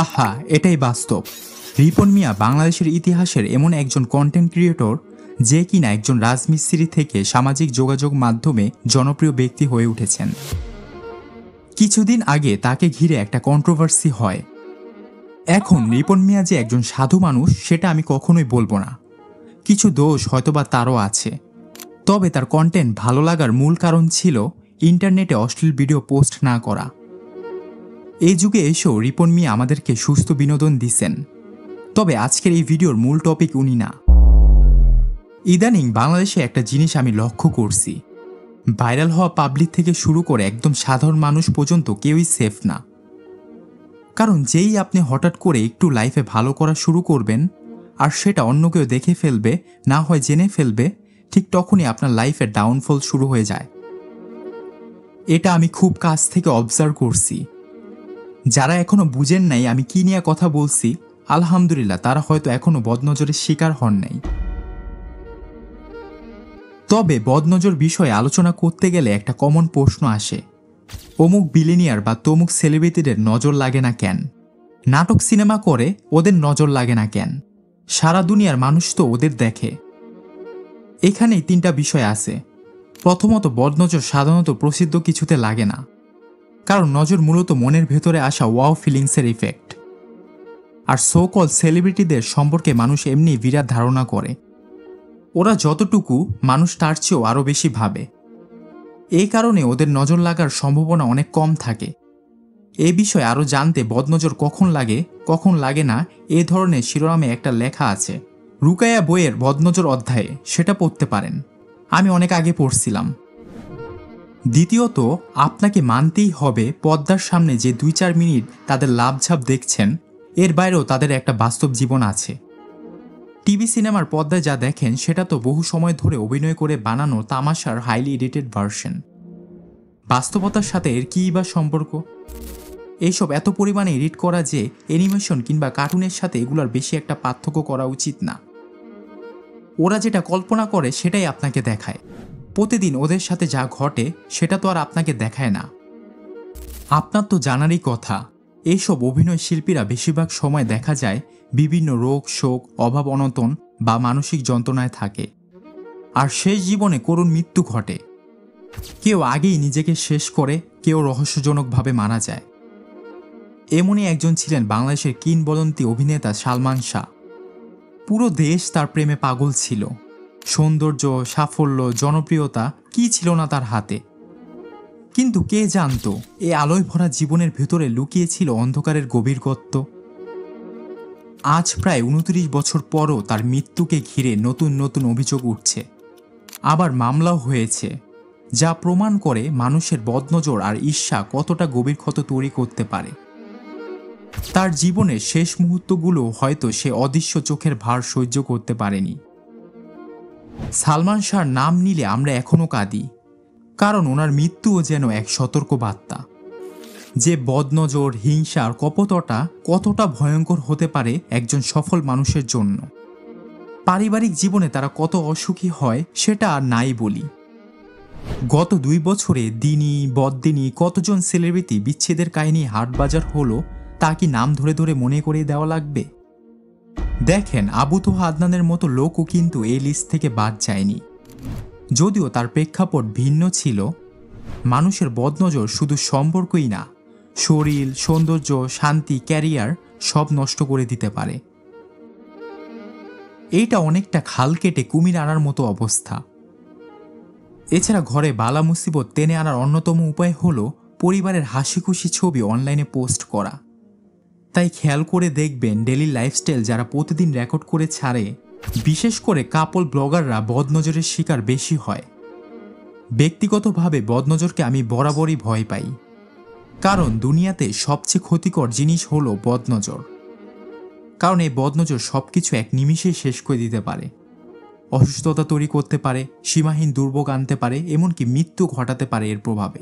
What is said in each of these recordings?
হাহা, এটাই বাস্তব। রিপন মিয়া বাংলাদেশের ইতিহাসের এমন একজন কন্টেন্ট ক্রিয়েটর যে কিনা একজন রাজমিস্ত্রি থেকে সামাজিক যোগাযোগ মাধ্যমে জনপ্রিয় ব্যক্তি হয়ে উঠেছেন। কিছুদিন আগে তাকে ঘিরে একটা কন্ট্রোভার্সি হয়। এখন রিপন মিয়া যে একজন সাধু মানুষ সেটা আমি কখনোই বলবো না। কিছু দোষ হয়তোবা তারও আছে, তবে তার কন্টেন্ট ভালো লাগার মূল কারণ ছিল ইন্টারনেটে অশ্লীল ভিডিও পোস্ট না করা। এই যুগে এসেও রিপন মিয়া আমাদেরকে সুস্থ বিনোদন দিচ্ছেন। তবে আজকের এই ভিডিওর মূল টপিক উনি না। ইদানিং বাংলাদেশে একটা জিনিস আমি লক্ষ্য করছি, ভাইরাল হওয়া পাবলিক থেকে শুরু করে একদম সাধারণ মানুষ পর্যন্ত কেউই সেফ না। কারণ যেই আপনি হঠাৎ করে একটু লাইফে ভালো করা শুরু করবেন আর সেটা অন্য কেউ দেখে ফেলবে, না হয় জেনে ফেলবে, ঠিক তখনই আপনার লাইফের ডাউনফল শুরু হয়ে যায়। এটা আমি খুব কাছ থেকে অবজার্ভ করছি। যারা এখনো বুঝেন নাই আমি কি নিয়ে কথা বলছি, আলহামদুলিল্লাহ তারা হয়তো এখনো বদনজরের শিকার হন নাই। তবে বদনজর বিষয়ে আলোচনা করতে গেলে একটা কমন প্রশ্ন আসে, অমুক বিলিনিয়ার বা তমুক সেলিব্রিটিদের নজর লাগে না কেন? নাটক সিনেমা করে ওদের নজর লাগে না কেন? সারা দুনিয়ার মানুষ তো ওদের দেখে। এখানেই তিনটা বিষয় আছে। প্রথমত, বদনজর সাধারণত প্রসিদ্ধ কিছুতে লাগে না, কারণ নজর মূলত মনের ভেতরে আসা ওয়াও ফিলিংসের ইফেক্ট। আর সো কল সেলিব্রিটিদের সম্পর্কে মানুষ এমনি বিরাট ধারণা করে। ওরা যতটুকু, মানুষ তার চেয়েও আরও বেশি ভাবে। এই কারণে ওদের নজর লাগার সম্ভাবনা অনেক কম থাকে। এ বিষয়ে আরও জানতে বদনজর কখন লাগে কখন লাগে না এ ধরনের শিরোনামে একটা লেখা আছে রুকায়া বইয়ের বদনজর অধ্যায়ে, সেটা পড়তে পারেন। আমি অনেক আগে পড়ছিলাম। দ্বিতীয়ত, আপনাকে মানতেই হবে পর্দার সামনে যে 2-4 মিনিট তাদের লাভঝাপ দেখছেন, এর বাইরেও তাদের একটা বাস্তব জীবন আছে। টিভি সিনেমার পর্দায় যা দেখেন সেটা তো বহু সময় ধরে অভিনয় করে বানানো তামাশার হাইলি এডিটেড ভার্সন। বাস্তবতার সাথে এর কী বা সম্পর্ক? এইসব এত পরিমাণে এডিট করা যে অ্যানিমেশন কিংবা কার্টুনের সাথে এগুলোর বেশি একটা পার্থক্য করা উচিত না। ওরা যেটা কল্পনা করে সেটাই আপনাকে দেখায়। প্রতিদিন ওদের সাথে যা ঘটে সেটা তো আর আপনাকে দেখায় না। আপনার তো জানারই কথা, এইসব অভিনয় শিল্পীরা বেশিরভাগ সময় দেখা যায় বিভিন্ন রোগ শোক, অভাব অনটন বা মানসিক যন্ত্রণায় থাকে, আর শেষ জীবনে করুণ মৃত্যু ঘটে। কেউ আগেই নিজেকে শেষ করে, কেউ রহস্যজনকভাবে মারা যায়। এমনই একজন ছিলেন বাংলাদেশের কিংবদন্তি অভিনেতা সালমান শাহ। পুরো দেশ তার প্রেমে পাগল ছিল। সৌন্দর্য, সাফল্য, জনপ্রিয়তা কি ছিল না তার হাতে। কিন্তু কে জানতো এই আলোয় ভরা জীবনের ভেতরে লুকিয়ে ছিল অন্ধকারের গভীর গর্ত। আজ প্রায় 29 বছর পরও তার মৃত্যুকে ঘিরে নতুন নতুন অভিযোগ উঠছে, আবার মামলাও হয়েছে, যা প্রমাণ করে মানুষের বদনজর আর ঈর্ষা কতটা গভীর ক্ষত তৈরি করতে পারে। তার জীবনের শেষ মুহূর্তগুলো হয়তো সে অদৃশ্য চোখের ভার সহ্য করতে পারেনি। সালমান শাহর নাম নিলে আমরা এখনো কাঁদি, কারণ ওনার মৃত্যুও যেন এক সতর্ক বার্তা যে বদনজর, হিংসা আর কপটতা কতটা ভয়ঙ্কর হতে পারে একজন সফল মানুষের জন্য। পারিবারিক জীবনে তারা কত অসুখী হয় সেটা আর নাই বলি। গত 2 বছরে দিনী বদদিনী কতজন সেলিব্রিটি বিচ্ছেদের কাহিনী হাটবাজার হলো, তা কি নাম ধরে ধরে মনে করিয়ে দেওয়া লাগবে? দেখেন, আবু তোহা আদনানের মতো লোকও কিন্তু এই লিস্ট থেকে বাদ যায়নি। যদিও তার প্রেক্ষাপট ভিন্ন ছিল। মানুষের বদনজর শুধু সম্পর্কই না, শরীর, সৌন্দর্য, শান্তি, ক্যারিয়ার সব নষ্ট করে দিতে পারে। এইটা অনেকটা খাল কেটে কুমির আনার মতো অবস্থা। এছাড়া ঘরে বালা মুসিবত টেনে আনার অন্যতম উপায় হলো পরিবারের হাসি খুশি ছবি অনলাইনে পোস্ট করা। তাই খেয়াল করে দেখবেন ডেইলি লাইফস্টাইল যারা প্রতিদিন রেকর্ড করে ছাড়ে, বিশেষ করে কাপল ব্লগাররা বদনজরের শিকার বেশি হয়। ব্যক্তিগতভাবে বদনজরকে আমি বরাবরই ভয় পাই, কারণ দুনিয়াতে সবচেয়ে ক্ষতিকর জিনিস হলো বদনজর। কারণ এই বদনজর সবকিছু এক নিমিষেই শেষ করে দিতে পারে। অসুস্থতা তৈরি করতে পারে, সীমাহীন দুর্ভোগ আনতে পারে, এমনকি মৃত্যু ঘটাতে পারে এর প্রভাবে।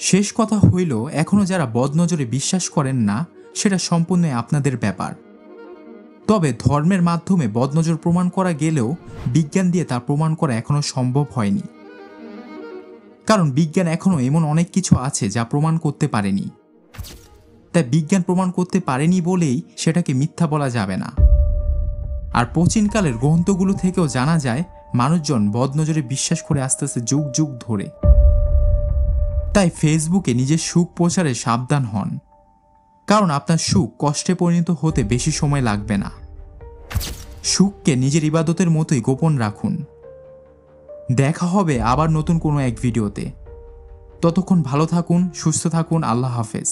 শেষ কথা হইল, এখনো যারা বদনজরে বিশ্বাস করেন না সেটা সম্পূর্ণ আপনাদের ব্যাপার। তবে ধর্মের মাধ্যমে বদনজর প্রমাণ করা গেলেও বিজ্ঞান দিয়ে তা প্রমাণ করা এখনো সম্ভব হয়নি। কারণ বিজ্ঞান এখনো এমন অনেক কিছু আছে যা প্রমাণ করতে পারেনি। তাই বিজ্ঞান প্রমাণ করতে পারেনি বলেই সেটাকে মিথ্যা বলা যাবে না। আর প্রাচীনকালের গ্রন্থগুলো থেকেও জানা যায় মানুষজন বদনজরে বিশ্বাস করে আসতেছে যুগ যুগ ধরে। তাই ফেসবুকে নিজের সুখ প্রচারে সাবধান হন, কারণ আপনার সুখ কষ্টে পরিণত হতে বেশি সময় লাগবে না। সুখকে নিজের ইবাদতের মতোই গোপন রাখুন। দেখা হবে আবার নতুন কোনো এক ভিডিওতে। ততক্ষণ ভালো থাকুন, সুস্থ থাকুন। আল্লাহ হাফেজ।